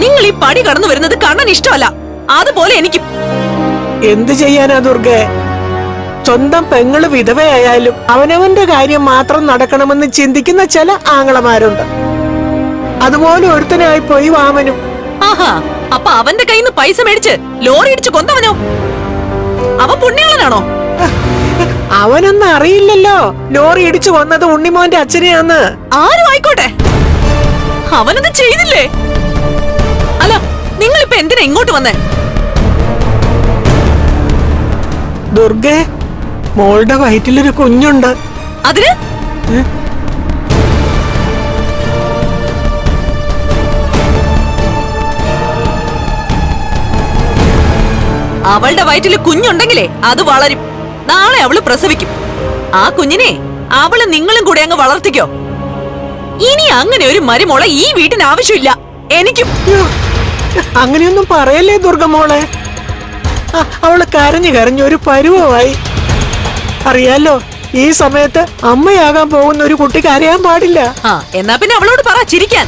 നിങ്ങൾ ഈ പടി കടന്നു വരുന്നത് കണ്ണൻ ഇഷ്ടമല്ല. അതുപോലെ എനിക്കും. എന്ത് ചെയ്യാനാ ദുർഗേ? സ്വന്തം പെങ്ങള് വിധവയായാലും അവനവന്റെ കാര്യം മാത്രം നടക്കണമെന്ന് ചിന്തിക്കുന്ന ചില ആങ്ങളമാരുണ്ട്. അതുപോലെ ഒരുത്തനായി പോയി വാമനും. ആഹാ, അപ്പൊ അവന്റെ കയ്യിൽ നിന്ന് പൈസ മേടിച്ച് ലോറി ഇടിച്ച് കൊന്നവനോ? അവൻ പുണ്യാളനാണോ? അവനൊന്നും അറിയില്ലല്ലോ ലോറി ഇടിച്ചു കൊന്നത് ഉണ്ണിമോന്റെ അച്ഛനെയാന്ന്. ആരും ആയിക്കോട്ടെ, അവനത് ചെയ്തില്ലേ? അല്ല, നിങ്ങളിപ്പോ എന്തിനാ ഇങ്ങോട്ട് വന്നേ? ദുർഗേ, മോളുടെ വയറ്റിലൊരു കുഞ്ഞുണ്ട്. അതിന് അവളുടെ വയറ്റില് കുഞ്ഞുണ്ടെങ്കിലേ അത് വളരും. നാളെ അവള് പ്രസവിക്കും. ആ കുഞ്ഞിനെ അവള് നിങ്ങളും കൂടെ അങ്ങ് വളർത്തിക്കോ. ഇനി അങ്ങനെ ഒരു മരുമോളെ ഈ വീട്ടിന് ആവശ്യമില്ല. എനിക്കും. അങ്ങനെയൊന്നും പറയല്ലേ ദുർഗമോളെ. അവള് കരഞ്ഞു കരഞ്ഞു ഒരു പരുവമായി. അറിയാലോ, ഈ സമയത്ത് അമ്മയാകാൻ പോകുന്ന ഒരു കുട്ടി കരയാൻ പാടില്ല. എന്നാ പിന്നെ അവളോട് പറ ചിരിക്കാൻ.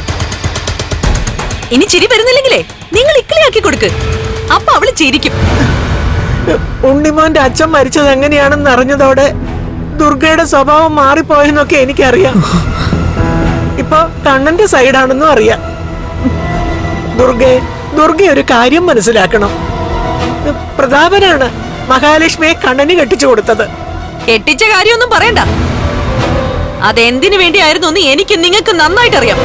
ഇനി ചിരി വരുന്നില്ലെങ്കിലേ നിങ്ങൾ ഇക്കിളിയാക്കി കൊടുക്ക്. അപ്പൊ അവള് ചിരിക്കും. ഉണ്ണിമോന്റെ അച്ഛൻ മരിച്ചത് എങ്ങനെയാണെന്ന് അറിഞ്ഞതോടെ ദുർഗയുടെ സ്വഭാവം മാറിപ്പോയെന്നൊക്കെ എനിക്കറിയാം. ഇപ്പൊ കണ്ണന്റെ സൈഡാണെന്നും അറിയാം. ദുർഗ ഒരു കാര്യം മനസ്സിലാക്കണം. പ്രതാപനാണ് മഹാലക്ഷ്മിയെ കണ്ണന് കെട്ടിച്ചു കൊടുത്തത്. കെട്ടിച്ച കാര്യമൊന്നും പറയണ്ട. അതെന്തിനു വേണ്ടിയായിരുന്നു എന്ന് എനിക്ക് നിങ്ങൾക്ക് നന്നായിട്ടറിയാം.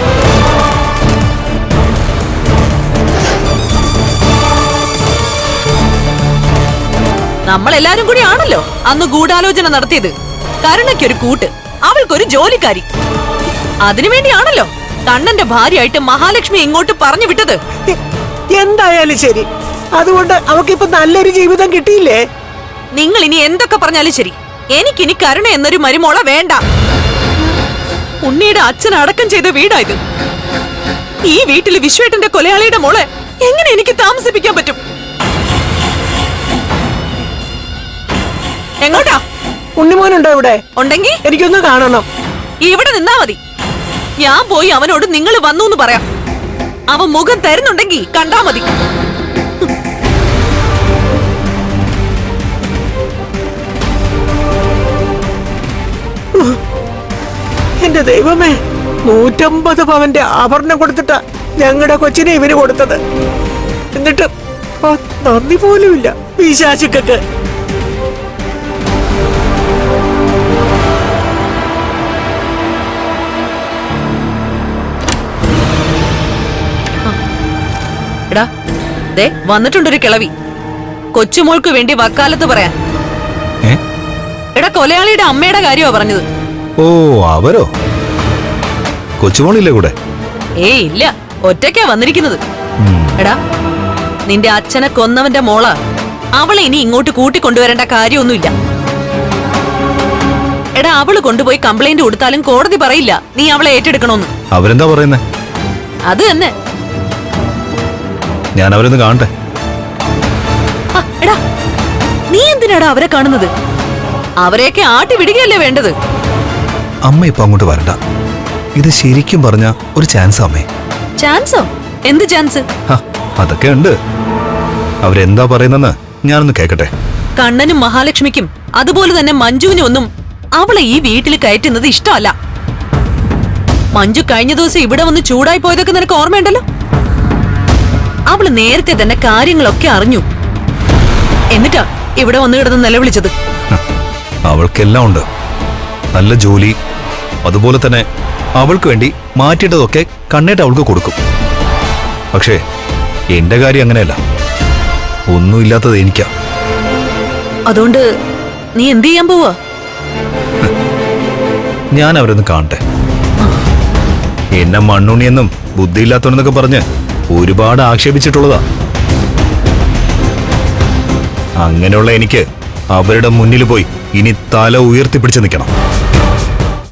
നമ്മളെല്ലാരും കൂടി ആണല്ലോ അന്ന് ഗൂഢാലോചന നടത്തിയത്. കരുണയ്ക്കൊരു കൂട്ട്, അവൾക്കൊരു ജോലിക്കാരി. അതിനുവേണ്ടിയാണല്ലോ കണ്ണന്റെ ഭാര്യയായിട്ട് മഹാലക്ഷ്മി ഇങ്ങോട്ട് പറഞ്ഞു വിട്ടത്. എന്തായാലും ശരി, അതുകൊണ്ട് അവക്കിപ്പോ നല്ലൊരു ജീവിതം കിട്ടിയില്ലേ? നിങ്ങൾ ഇനി എന്തൊക്കെ പറഞ്ഞാലും ശരി, എനിക്കിനി കരുണ എന്നൊരു മരുമോള വേണ്ട. ഉണ്ണിയുടെ അച്ഛൻ അടക്കം ചെയ്ത വീടായത്. ഈ വീട്ടില് വിശ്വേട്ടന്റെ കൊലയാളിയുടെ മോളെ എങ്ങനെ എനിക്ക് താമസിപ്പിക്കാൻ പറ്റും? എങ്ങോട്ടാ? ഉണ്ണിമോനുണ്ടോ ഇവിടെ? ഉണ്ടെങ്കിൽ എനിക്കൊന്ന് കാണണം. ഇവിടെ നിന്നാ മതി. ഞാൻ പോയി അവനോട് നിങ്ങൾ വന്നു എന്ന് പറയാം. അവൻ മുഖം തരുന്നുണ്ടെങ്കിൽ കണ്ടാ മതി. എന്റെ ദൈവമേ, 150 പവന്റെ ആഭരണം കൊടുത്തിട്ടാ ഞങ്ങളുടെ കൊച്ചിനെ ഇവന് കൊടുത്തത്. എന്നിട്ട് നന്ദി പോലുമില്ല പിശാചുക്കൾക്ക്. എടാ, ദേ വന്നിട്ടുണ്ടൊരു കിളവി. കൊച്ചുമോൾക്ക് വേണ്ടി വക്കാലത്ത് പറയാൻ. എടാ, കൊലയാളിയുടെ അമ്മയുടെ കാര്യമാ പറഞ്ഞത്. ഓ, അവരോ? കൊച്ചുമോളില്ലേ കൂടെ? ഏയ് ഇല്ല, ഒറ്റയ്ക്കാ വന്നിരിക്കുന്നത്. എടാ, നിന്റെ അച്ഛനെ കൊന്നവന്റെ മോളാ. അവളെ ഇനി ഇങ്ങോട്ട് കൂട്ടിക്കൊണ്ടുവരേണ്ട കാര്യമൊന്നുമില്ല. എടാ, അവള് കൊണ്ടുപോയി കംപ്ലൈന്റ് കൊടുത്താലും കോടതി പറയില്ല നീ അവളെ ഏറ്റെടുക്കണോന്ന്. അവരെന്താ പറയുന്നേ? അത് തന്നെ. ഞാൻ അവരൊന്ന് കാണട്ടെ. എടാ, നീ എന്തിനാടാ അവരെ കാണുന്നത്? അവരെയൊക്കെ ആട്ടി വിടുകയല്ലേ വേണ്ടത്. അമ്മ ഇപ്പൊ അങ്ങോട്ട് വരണ്ട. ഇത് ശരിക്കും പറഞ്ഞ ഒരു ചാൻസ് അമ്മേ. ചാൻസോ? എന്ത് ചാൻസ്? അതൊക്കെ ഉണ്ട്. അവരെന്താ പറയുന്നെന്ന് ഞാനൊന്ന് കേക്കട്ടെ. കണ്ണനും മഹാലക്ഷ്മിക്കും അതുപോലെ തന്നെ മഞ്ജുവിനും ഒന്നും അവളെ ഈ വീട്ടിൽ കയറ്റുന്നത് ഇഷ്ടമല്ല. മഞ്ജു കഴിഞ്ഞ ദിവസം ഇവിടെ വന്ന് ചൂടായി പോയതൊക്കെ നിനക്ക് ഓർമ്മയുണ്ടല്ലോ. അവള് നേരത്തെ തന്നെ കാര്യങ്ങളൊക്കെ അറിഞ്ഞു. എന്നിട്ടാ ഇവിടെ വന്നു കിടന്ന് നിലവിളിച്ചത്. അവൾക്കെല്ലാം ഉണ്ട്. നല്ല ജോലി, അതുപോലെ തന്നെ അവൾക്ക് വേണ്ടി മാറ്റിയിട്ടതൊക്കെ കണ്ണേട്ട് അവൾക്ക് കൊടുക്കും. പക്ഷേ എന്റെ കാര്യം അങ്ങനെയല്ല. ഒന്നുമില്ലാത്തത് എനിക്കാ. അതുകൊണ്ട് നീ എന്ത് ചെയ്യാൻ പോവാ? ഞാൻ അവരൊന്ന് കാണട്ടെ. എന്നെ മണ്ണുണ്ണിയെന്നും ബുദ്ധിയില്ലാത്തവനെന്നൊക്കെ പറഞ്ഞ് ഒരുപാട് ആക്ഷേപിച്ചിട്ടുള്ളതാ. അങ്ങനെയുള്ള എനിക്ക് അവരുടെ മുന്നിൽ പോയി ഇനി തല ഉയർത്തിപ്പിടിച്ച് നിൽക്കണം.